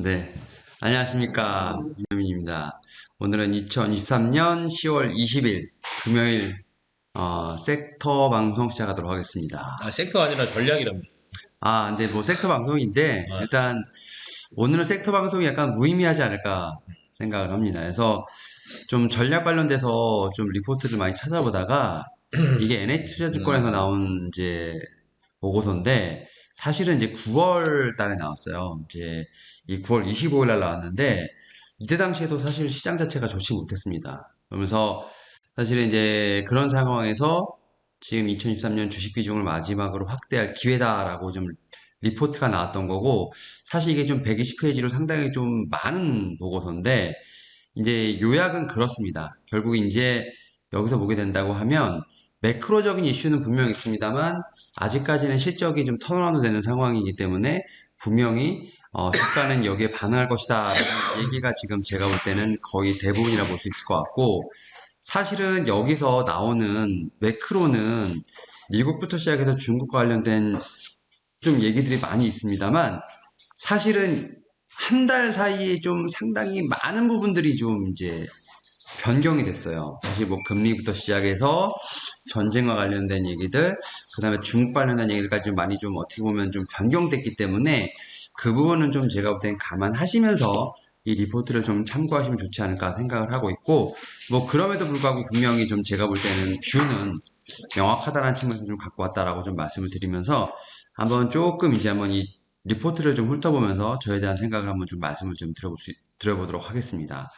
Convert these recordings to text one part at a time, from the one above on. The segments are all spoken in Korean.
네, 안녕하십니까. 윤여민입니다. 오늘은 2023년 10월 20일 금요일 섹터 방송 시작하도록 하겠습니다. 섹터가 아니라 전략이라면서. 근데 뭐 섹터 방송인데 아, 일단 오늘은 섹터 방송이 약간 무의미하지 않을까 생각을 합니다. 그래서 좀 전략 관련돼서 좀 리포트를 많이 찾아보다가 이게 NH투자증권에서 나온 이제 보고서인데 사실은 이제 9월 달에 나왔어요. 이제 이 9월 25일 날 나왔는데 이때 당시에도 사실 시장 자체가 좋지 못했습니다. 그러면서 사실은 이제 그런 상황에서 지금 2023년 주식 비중을 마지막으로 확대할 기회다라고 좀 리포트가 나왔던 거고 사실 이게 좀 120페이지로 상당히 좀 많은 보고서인데 이제 요약은 그렇습니다. 결국 이제 여기서 보게 된다고 하면 매크로적인 이슈는 분명히 있습니다만 아직까지는 실적이 좀 턴어라운드 되는 상황이기 때문에 분명히 주가는 여기에 반응할 것이다 라는 얘기가 지금 제가 볼 때는 거의 대부분이라 볼 수 있을 것 같고 사실은 여기서 나오는 매크로는 미국부터 시작해서 중국과 관련된 좀 얘기들이 많이 있습니다만 사실은 한 달 사이에 좀 상당히 많은 부분들이 좀 이제 변경이 됐어요. 사실 뭐 금리부터 시작해서 전쟁과 관련된 얘기들, 그 다음에 중국 관련된 얘기들까지 좀 많이 좀 어떻게 보면 좀 변경됐기 때문에 그 부분은 좀 제가 볼 땐 감안하시면서 이 리포트를 좀 참고하시면 좋지 않을까 생각을 하고 있고, 뭐 그럼에도 불구하고 분명히 좀 제가 볼 때는 뷰는 명확하다는 측면에서 좀 갖고 왔다라고 좀 말씀을 드리면서 한번 조금 이제 한번 이 리포트를 좀 훑어보면서 저에 대한 생각을 한번 좀 말씀을 좀 드려보도록 하겠습니다.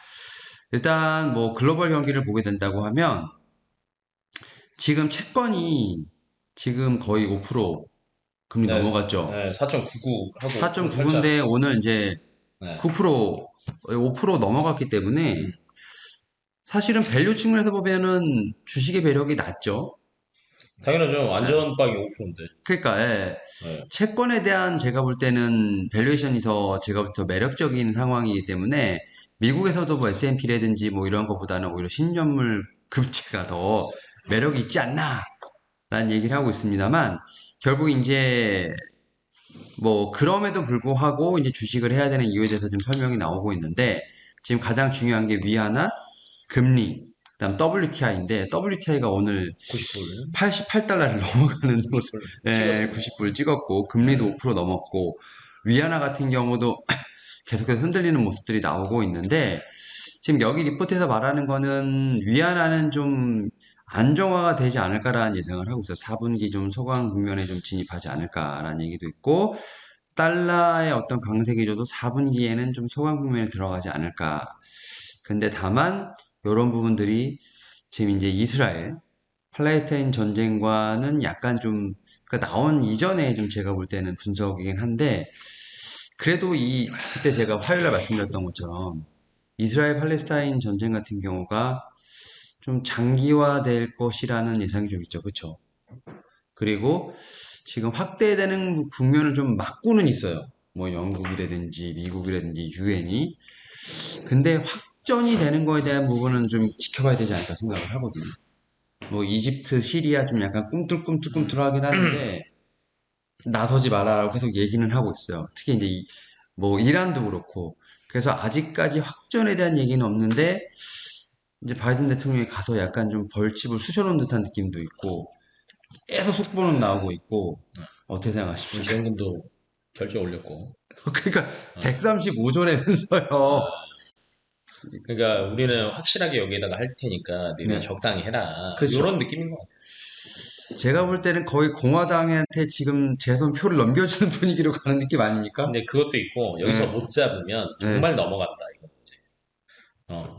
일단 뭐 글로벌 경기를 보게 된다고 하면 지금 채권이 지금 거의 5% 금리 네, 넘어갔죠. 4.99 하고 좀 살짝. 4.9인데 오늘 이제 네. 9% 5% 넘어갔기 때문에 음, 사실은 밸류 측면에서 보면은 주식의 매력이 낮죠. 당연하죠. 예. 안전빵이 5%인데. 그러니까 예. 네. 채권에 대한 제가 볼 때는 밸류에이션이 더 제가 볼 때 더 매력적인 상황이기 때문에 미국에서도 뭐 S&P라든지 뭐 이런 것보다는 오히려 신전물 급제가 더 매력이 있지 않나 라는 얘기를 하고 있습니다만 결국 이제 뭐 그럼에도 불구하고 이제 주식을 해야 되는 이유에 대해서 지금 설명이 나오고 있는데 지금 가장 중요한 게 위안화, 금리, 그다음 WTI인데 WTI가 오늘 90불. 88달러를 넘어가는 모습, 90불 예, 찍었습니다. 90불 찍었고 금리도 네. 5% 넘었고 위안화 같은 경우도 계속해서 흔들리는 모습들이 나오고 있는데 지금 여기 리포트에서 말하는 거는 위안화는 좀 안정화가 되지 않을까라는 예상을 하고 있어요. 4분기 좀 소강 국면에 좀 진입하지 않을까라는 얘기도 있고 달러의 어떤 강세 기조도 4분기에는 좀 소강 국면에 들어가지 않을까. 근데 다만 이런 부분들이 지금 이제 이스라엘 팔레스타인 전쟁과는 약간 좀 그러니까 나온 이전에 좀 제가 볼 때는 분석이긴 한데 그래도 그때 제가 화요일에 말씀드렸던 것처럼 이스라엘 팔레스타인 전쟁 같은 경우가 좀 장기화될 것이라는 예상이 좀 있죠. 그쵸? 그리고 지금 확대되는 국면을 좀 막고는 있어요. 뭐 영국이라든지 미국이라든지 유엔이. 근데 확전이 되는 거에 대한 부분은 좀 지켜봐야 되지 않을까 생각을 하거든요. 뭐 이집트, 시리아 좀 약간 꿈틀꿈틀꿈틀하긴 하는데 나서지 마라라고 계속 얘기는 하고 있어요. 특히 이제 뭐 이란도 그렇고 그래서 아직까지 확전에 대한 얘기는 없는데 이제 바이든 대통령이 가서 약간 좀 벌집을 쑤셔놓은 듯한 느낌도 있고 계속 속보는 나오고 있고 어떻게 생각하십니까? 지원금도 결제 올렸고. 그러니까 어, 135조라면서요. 어. 그러니까 우리는 확실하게 여기에다가 할 테니까 너네 네, 적당히 해라. 그렇죠. 이런 느낌인 것 같아요. 제가 볼 때는 거의 공화당한테 지금 재선 표를 넘겨주는 분위기로 가는 느낌 아닙니까? 근데 그것도 있고 여기서 네, 못 잡으면 네, 정말 넘어간다 이거.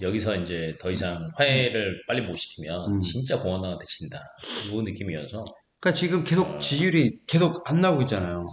여기서 이제 더 이상 화해를 빨리 못 시키면 음. 진짜 공화당한테 진다. 이 느낌이어서. 그러니까 지금 계속 어, 지지율이 계속 안 나오고 있잖아요.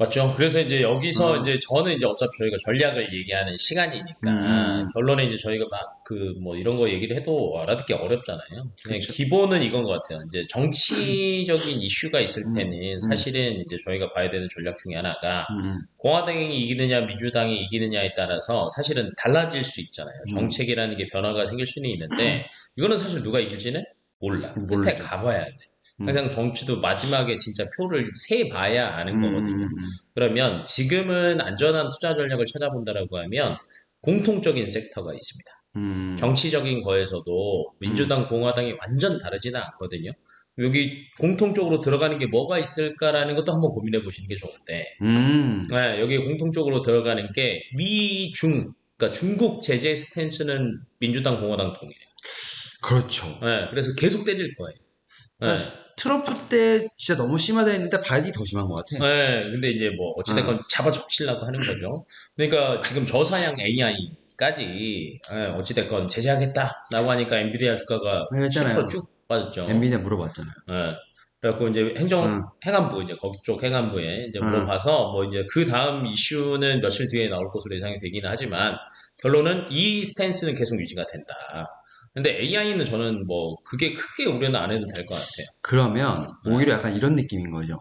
맞죠. 그래서 이제 여기서 어, 이제 저는 이제 어차피 저희가 전략을 얘기하는 음, 음, 시간이니까 음. 결론에 이제 저희가 막 그 뭐 이런 거 얘기를 해도 알아듣기 어렵잖아요. 그냥 그렇죠. 기본은 이건 것 같아요. 이제 정치적인 이슈가 있을 음, 때는 음, 사실은 이제 저희가 봐야 되는 전략 중에 하나가 음, 공화당이 이기느냐 민주당이 이기느냐에 따라서 사실은 달라질 수 있잖아요. 음, 정책이라는 게 변화가 생길 수는 있는데 이거는 사실 누가 이길지는 몰라. 끝에 모르죠. 가봐야 돼. 항상 정치도 마지막에 진짜 표를 세 봐야 아는 거거든요. 그러면 지금은 안전한 투자 전략을 찾아본다라고 하면 공통적인 섹터가 있습니다. 음, 정치적인 거에서도 음, 민주당, 공화당이 완전 다르지는 않거든요. 여기 공통적으로 들어가는 게 뭐가 있을까라는 것도 한번 고민해 보시는 게 좋은데, 음, 네, 여기 공통적으로 들어가는 게 미중, 그러니까 중국 제재 스탠스는 민주당, 공화당 통일해요. 그렇죠. 네, 그래서 계속 때릴 거예요. 그러니까 네, 트럼프 때 진짜 너무 심하다 했는데 바이든이 더 심한 것 같아. 네, 근데 이제 뭐 응, 어찌됐건 잡아 적시려고 하는 거죠. 그러니까 지금 저사양 AI까지 어찌됐건 제재하겠다라고 하니까 엔비디아 주가가 내가 10%했잖아요. 쭉 빠졌죠. 엔비디아 물어봤잖아요. 예. 그래갖고 이제 응, 행안부, 이제 거기 쪽 행안부에 이제 응. 물어봐서 뭐 이제 그 다음 이슈는 며칠 뒤에 나올 것으로 예상이 되기는 하지만 결론은 이 스탠스는 계속 유지가 된다. 근데 AI는 저는 뭐 그게 크게 우려는 안 해도 될 것 같아요. 그러면 예. 오히려 약간 이런 느낌인 거죠.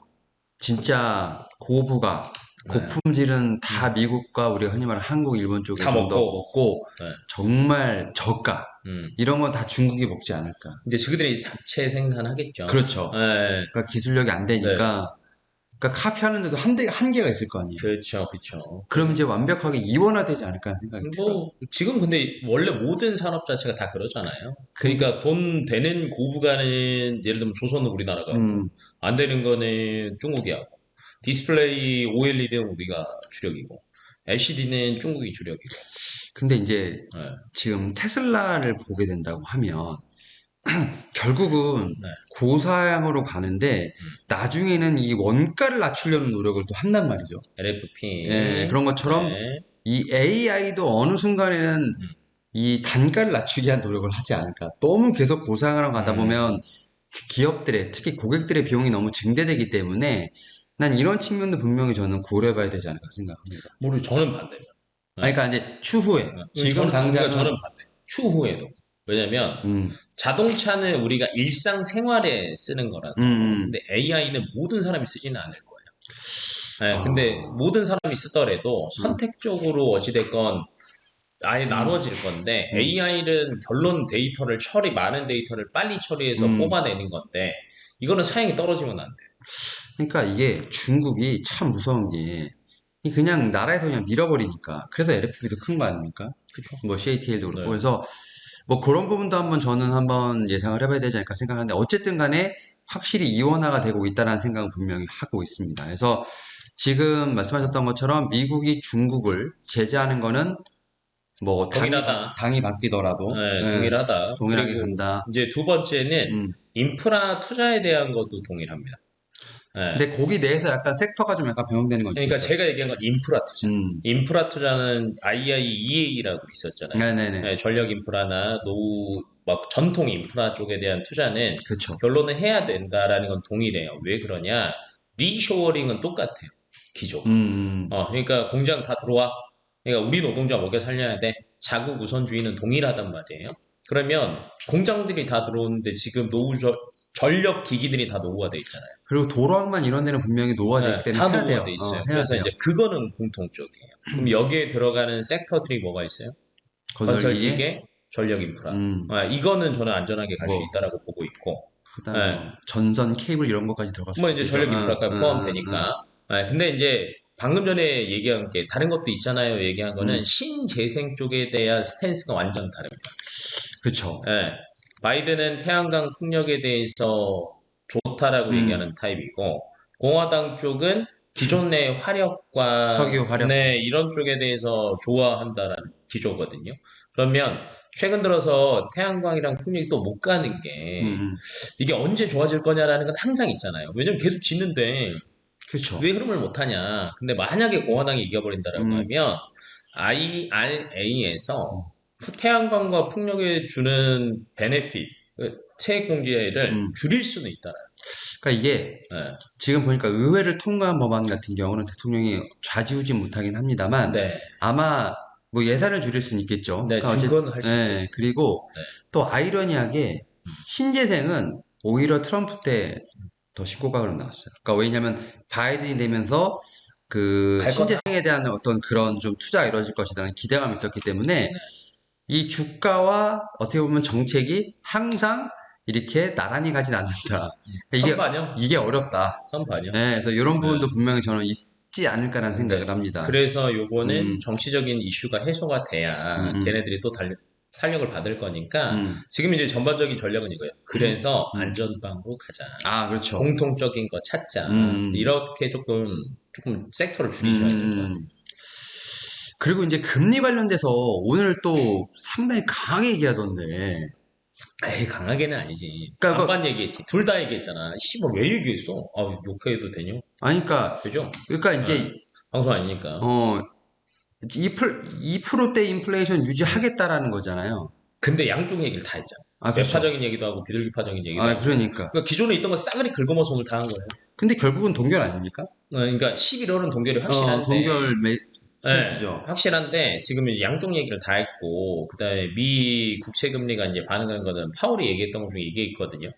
진짜 고부가, 예. 고품질은 다 음. 미국과 우리가 흔히 말하는 한국, 일본 쪽에 다 좀 더 먹고, 먹고 예. 정말 저가 음. 이런 건 다 중국이 먹지 않을까. 이제 저희들이 자체 생산하겠죠. 그렇죠. 예. 그러니까 기술력이 안 네. 되니까 그러니까 카피하는데도 한계가 있을 거 아니에요. 그렇죠, 그렇죠. 그럼 이제 완벽하게 이원화되지 않을까 하는 생각이 들어요. 뭐 지금 근데 원래 모든 산업 자체가 다 그러잖아요. 근데 그러니까 돈 되는 고부가는 예를 들면 조선은 우리나라가 하고 음, 안 되는 거는 중국이 하고 디스플레이 OLED는 우리가 주력이고 LCD는 중국이 주력이고. 근데 이제 네, 지금 테슬라를 보게 된다고 하면 결국은 네, 고사양으로 가는데 음, 나중에는 이 원가를 낮추려는 노력을 또 한단 말이죠. 예, LFP, 그런 것처럼 네, 이 AI도 어느 순간에는 음, 이 단가를 낮추기 위한 노력을 하지 않을까. 너무 계속 고사양으로 가다 음, 보면 기업들의, 특히 고객들의 비용이 너무 증대되기 때문에 난 이런 측면도 분명히 저는 고려해봐야 되지 않을까 생각합니다. 모르 저는 반대예요. 아니, 네, 그러니까 이제 추후에, 지금 그러니까 저는 당장은, 반대. 추후에도. 왜냐면 음, 자동차는 우리가 일상생활에 쓰는 음, 거라서. 음. 근데 AI는 모든 사람이 쓰지는 않을 거예요. 네, 근데 아, 모든 사람이 쓰더라도 음, 선택적으로 어찌됐건 아예 음, 나눠질 건데 음, AI는 결론 데이터를 많은 데이터를 빨리 처리해서 음. 뽑아내는 건데 이거는 사양이 떨어지면 안 돼요. 그러니까 이게 중국이 참 무서운 게, 이 그냥 나라에서 그냥 밀어버리니까. 그래서 LFP도 큰 거 아닙니까? 그렇죠. 뭐 CATL도 그렇고. 네. 그래서 뭐 그런 부분도 한번 저는 한번 예상을 해봐야 되지 않을까 생각하는데, 어쨌든 간에 확실히 이원화가 되고 있다는 생각은 분명히 하고 있습니다. 그래서 지금 말씀하셨던 것처럼 미국이 중국을 제재하는 거는 뭐 동일하다. 당이 바뀌더라도, 네, 예, 동일하다. 동일하게 그리고 간다. 이제 두 번째는 음. 인프라 투자에 대한 것도 동일합니다. 네. 근데 거기 내에서 약간 섹터가 좀 약간 변형되는 건 그러니까 있겠죠. 제가 얘기한 건 인프라 투자. 음. 인프라 투자는 IIEA라고 있었잖아요. 네네네. 네, 전력 인프라나 노후, 막 전통 인프라 쪽에 대한 투자는 그쵸. 결론은 해야 된다라는 건 동일해요. 왜 그러냐? 리쇼어링은 똑같아요. 기조가. 음. 그러니까 공장 다 들어와. 그러니까 우리 노동자 먹여 살려야 돼. 자국 우선주의는 동일하단 말이에요. 그러면 공장들이 다 들어오는데 지금 전력 기기들이 다 노후화돼 있잖아요. 그리고 도로항만 이런 데는 분명히 노화되어 있기 네, 때문에 다 해야 노후화돼 돼요. 있어요. 해야 그래서 돼요. 이제 그거는 공통적이에요. 그럼 여기에 들어가는 섹터들이 뭐가 있어요? 건설 건설기계? 기계, 전력 인프라. 음. 이거는 저는 안전하게 갈 수 뭐, 있다라고 보고 있고, 그다음에 예, 뭐 전선 케이블 이런 것까지 들어갈 뭐 수도 이제 있겠죠. 전력 인프라가 응. 포함되니까. 근데 이제 방금 전에 얘기한 게 다른 것도 있잖아요. 얘기한 거는 음. 신재생 쪽에 대한 스탠스가 완전 다릅니다. 그쵸. 예, 바이든은 태양광 풍력에 대해서 좋다라고 음. 얘기하는 타입이고, 공화당 쪽은 기존 내 화력과 석유 화력. 네, 이런 쪽에 대해서 좋아한다라는 기조거든요. 그러면 최근 들어서 태양광이랑 풍력이 또 못 가는 게 음. 이게 언제 좋아질 거냐라는 건 항상 있잖아요. 왜냐면 계속 지는데 그쵸. 왜 흐름을 못 하냐. 근데 만약에 공화당이 이겨버린다라고 음. 하면 IRA에서 음. 태양광과 풍력에 주는 베네핏, 세액 공제를 음. 줄일 수는 있다. 그러니까 이게 네. 지금 보니까 의회를 통과한 법안 같은 경우는 대통령이 좌지우지 못하긴 합니다만 네. 아마 뭐 예산을 줄일 수는 있겠죠. 네, 그러니까 줄건 할 수 있고. 예, 그리고 네. 또 아이러니하게 신재생은 오히려 트럼프 때 더 신고가로 나왔어요. 그러니까 왜냐하면 바이든이 되면서 그 갈 거다. 신재생에 대한 어떤 그런 좀 투자가 이루어질 것이라는 기대감이 있었기 때문에 이 주가와 어떻게 보면 정책이 항상 이렇게 나란히 가진 않는다. 그러니까 선반영? 이게 어렵다. 선반영. 네, 그래서 이런 네. 부분도 분명히 저는 있지 않을까라는 생각을 네. 합니다. 그래서 요거는 음, 정치적인 이슈가 해소가 돼야 음, 걔네들이 또 탄력을 받을 거니까 음, 지금 이제 전반적인 전략은 이거예요. 그래서 음. 안전빵으로 가자. 아, 그렇죠. 공통적인 거 찾자. 음, 이렇게 조금 섹터를 줄이셔야 될 거예요. 음. 그리고 이제 금리 관련돼서 오늘 또 상당히 강하게 얘기하던데. 에이, 강하게는 아니지. 그러니까 반반 얘기했지. 둘 다 얘기했잖아. 씨발, 왜 얘기했어? 아, 욕해도 되냐? 아니, 그러니까, 되죠? 그러니까 네. 이제, 방송 아니니까. 어, 2%대 인플레이션 유지하겠다라는 거잖아요. 근데 양쪽 얘기를 다 했잖아. 아, 그렇죠. 매파적인 얘기도 하고 비둘기파적인 얘기도 아, 하고. 그러니까. 그러니까 기존에 있던 거 싸그리 긁어모서 오늘 다 한 거예요. 근데 결국은 동결 아닙니까? 그러니까 11월은 동결이 확실한데, 동결 네, 스탠스죠. 확실한데 지금 이제 양쪽 얘기를 다 했고 그다음에 미 국채 금리가 이제 반응하는 거는 파월이 얘기했던 것 중에 이게 있거든요.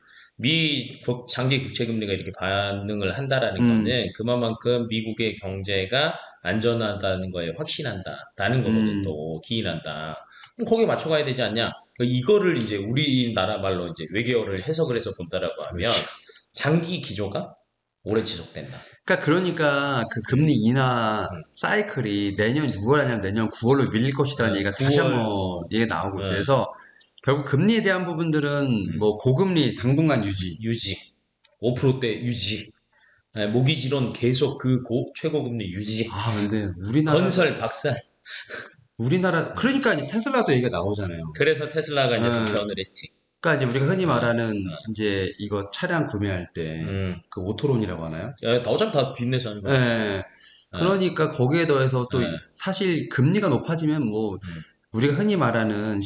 장기 국채 금리가 이렇게 반응을 한다라는 음, 거는 그만큼 미국의 경제가 안전하다는 거에 확신한다라는 거거든. 음, 또 기인한다. 그럼 거기에 맞춰가야 되지 않냐? 그러니까 이거를 이제 우리나라 말로 이제 외계어를 해석을 해서 본다라고 하면 장기 기조가 오래 지속된다. 그러니까 그 금리 인하 사이클이 내년 6월 아니면 내년 9월로 밀릴 것이라는 얘기가 다시 9월, 한번 얘기가 나오고 있어요. 네. 그래서 결국 금리에 대한 부분들은 뭐 고금리 당분간 유지. 유지. 5%대 유지. 네, 모기지론 계속 그 최고금리 유지. 아, 근데 우리나라 건설 박살. 그러니까 이제 테슬라도 얘기가 나오잖아요. 그래서 테슬라가 이제 예. 도전을 했지. 그러니까 이제 우리가 흔히 어, 말하는 이제 이거 차량 구매할 때 음. 그 오토론이라고 하나요? 야, 어차피 다 빚내서 하는 거야. 예. 어, 그러니까 거기에 더해서 또 예. 사실 금리가 높아지면 뭐 우리가 흔히 말하는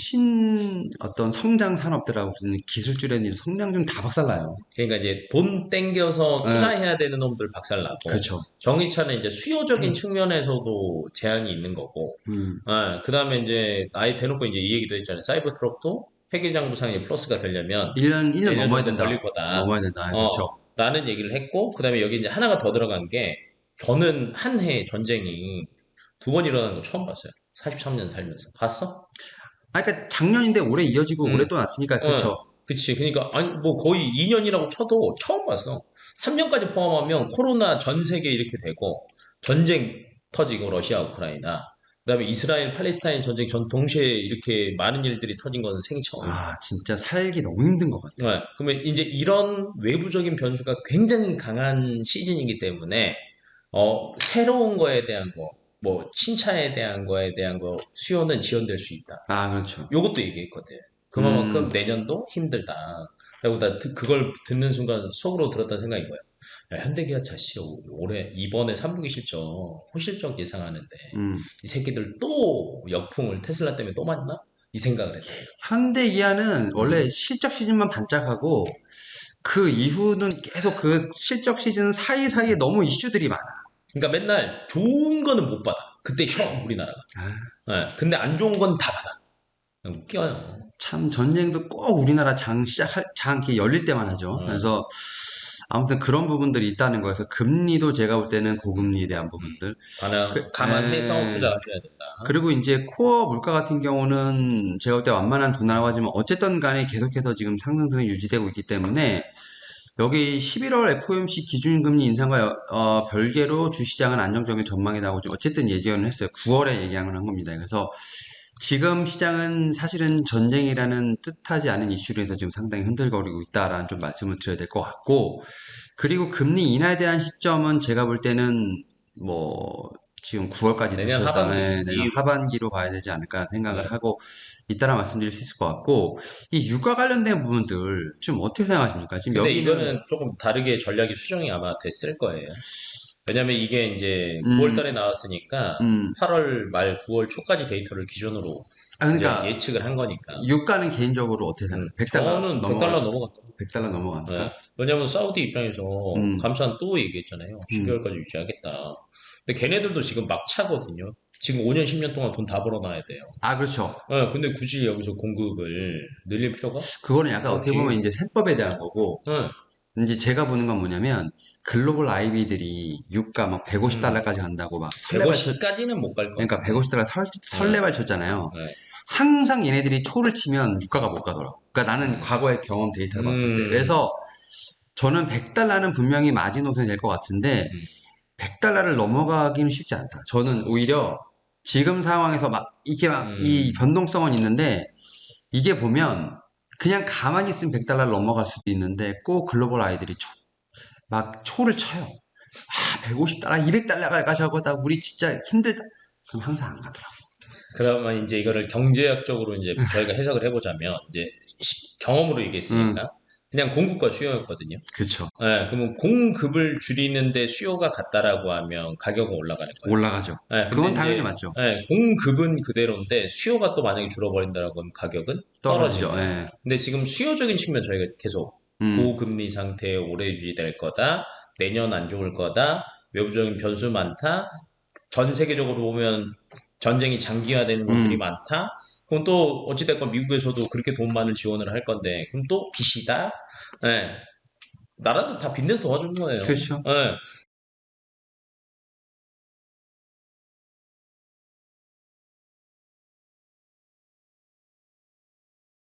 어떤 성장 산업들하고 무슨 기술주라는 성장률 다 박살나요. 그러니까 이제 돈 땡겨서 예. 투자해야 되는 놈들 박살나고. 그렇죠. 전기차는 이제 수요적인 측면에서도 제한이 있는 거고. 음. 그 다음에 이제 아예 대놓고 이제 이 얘기도 했잖아요. 사이버 트럭도 회계장부상의 플러스가 되려면 1년 1년 넘어야 정도 된다. 걸릴 거다. 넘어야 된다. 그렇죠. 라는 얘기를 했고, 그 다음에 여기 이제 하나가 더 들어간 게, 저는 한 해 전쟁이 두 번 일어나는 거 처음 봤어요. 43년 살면서. 봤어? 그러니까 작년인데 올해 이어지고 올해 응. 또 났으니까 응. 그렇죠. 그치. 그러니까, 아니, 뭐 거의 2년이라고 쳐도 처음 봤어. 3년까지 포함하면 코로나 전 세계 이렇게 되고, 전쟁 터지고, 러시아, 우크라이나. 그 다음에 이스라엘, 팔레스타인 전쟁 전 동시에 이렇게 많은 일들이 터진 건 생이 처음이야. 아, 진짜 살기 너무 힘든 것 같아요. 네, 그러면 이제 이런 외부적인 변수가 굉장히 강한 시즌이기 때문에 새로운 거에 대한 거, 뭐 신차에 대한 거에 대한 거 수요는 지연될 수 있다. 아, 그렇죠. 요것도 얘기했거든. 그만큼 음. 내년도 힘들다. 그리고 나 그걸 듣는 순간 속으로 들었던 생각인 거야. 야, 현대기아차 씨 올해 이번에 3분기 실적 호실적 예상하는데 음. 이 새끼들 또 역풍을 테슬라 때문에 또 맞나? 이 생각을 했다. 현대 기아는 원래 실적 시즌만 반짝하고 그 이후는 계속 그 실적 시즌 사이사이에 너무 이슈들이 많아. 그러니까 맨날 좋은 거는 못 받아. 그때 우리나라가. 네, 근데 안 좋은 건 다 받아. 그냥 웃겨요. 참 전쟁도 꼭 우리나라 장 이렇게 열릴 때만 하죠. 그래서 아무튼 그런 부분들이 있다는 거여서 금리도 제가 볼 때는 고금리에 대한 부분들. 감안해서 에, 투자하셔야 된다. 그리고 이제 코어 물가 같은 경우는 제가 볼 때 완만한 둔화라고 하지만 어쨌든 간에 계속해서 지금 상승세는 유지되고 있기 때문에 여기 11월 FOMC 기준금리 인상과 별개로 주시장은 안정적인 전망이라고 좀 어쨌든 예견을 했어요. 9월에 예견을 한 겁니다. 그래서 지금 시장은 사실은 전쟁이라는 뜻하지 않은 이슈로 해서 지금 상당히 흔들거리고 있다라는 좀 말씀을 드려야 될 것 같고, 그리고 금리 인하에 대한 시점은 제가 볼 때는 뭐 지금 9월까지 내년 드셨다면 하반기 하반기로 봐야 되지 않을까 생각을 네. 하고 있다라 말씀드릴 수 있을 것 같고, 이 유가 관련된 부분들 좀 어떻게 생각하십니까? 지금 근데 여기는 이거는 조금 다르게 전략이 수정이 아마 됐을 거예요. 왜냐면 이게 이제 음, 9월 달에 나왔으니까 음, 8월 말 9월 초까지 데이터를 기준으로 이제 그러니까 예측을 한 거니까. 유가는 개인적으로 어떻게 생각해요? 100달러 저는 100달러 넘어갔다. 100달러 넘어간다. 네. 왜냐면 사우디 입장에서 음. 감산 또 얘기했잖아요. 12월까지 유지하겠다. 근데 걔네들도 지금 막 차거든요. 지금 5년, 10년 동안 돈 다 벌어놔야 돼요. 아, 그렇죠. 네, 근데 굳이 여기서 공급을 늘릴 필요가? 그거는 약간 어떻게 보면 이제 셈법에 대한 거고, 네. 이제 제가 보는 건 뭐냐면, 글로벌 IB들이 유가 막 150달러까지 간다고 막 설레발 쳤, 150까지는 못 갈 거. 그러니까 150달러 설레발 쳤잖아요. 네. 항상 얘네들이 초를 치면 유가가 못 가더라고. 그러니까 나는 과거의 경험 데이터를 봤을 때. 그래서 저는 100달러는 분명히 마지노선이 될 것 같은데 100달러를 넘어가기는 쉽지 않다. 저는 오히려 지금 상황에서 막 이게 막 이 변동성은 있는데 이게 보면 그냥 가만히 있으면 100달러를 넘어갈 수도 있는데 꼭 글로벌 아이들이 막 초를 쳐요. 150달러, 200달러까지 하고 다 우리 진짜 힘들다. 그럼 항상 안 가더라고. 그러면 이제 이거를 경제학적으로 이제 저희가 해석을 해보자면 이제 경험으로 얘기했으니까 그냥 공급과 수요였거든요. 그렇죠. 예, 그러면 공급을 줄이는데 수요가 같다라고 하면 가격은 올라가는 거예요. 올라가죠. 예, 근데 그건 당연히 이제 맞죠. 공급은 그대로인데 수요가 또 만약에 줄어버린다라고 하면 가격은 떨어지죠. 떨어지는 거예요. 예. 근데 지금 수요적인 측면 저희가 계속 고금리 상태에 오래 유지될 거다. 내년 안 좋을 거다. 외부적인 변수 많다. 전 세계적으로 보면 전쟁이 장기화되는 것들이 많다. 그럼 또 어찌됐건 미국에서도 그렇게 돈 많은 지원을 할 건데 그럼 또 빚이다. 예. 나라도 다 빚내서 도와주는 거예요. 그렇죠. 예.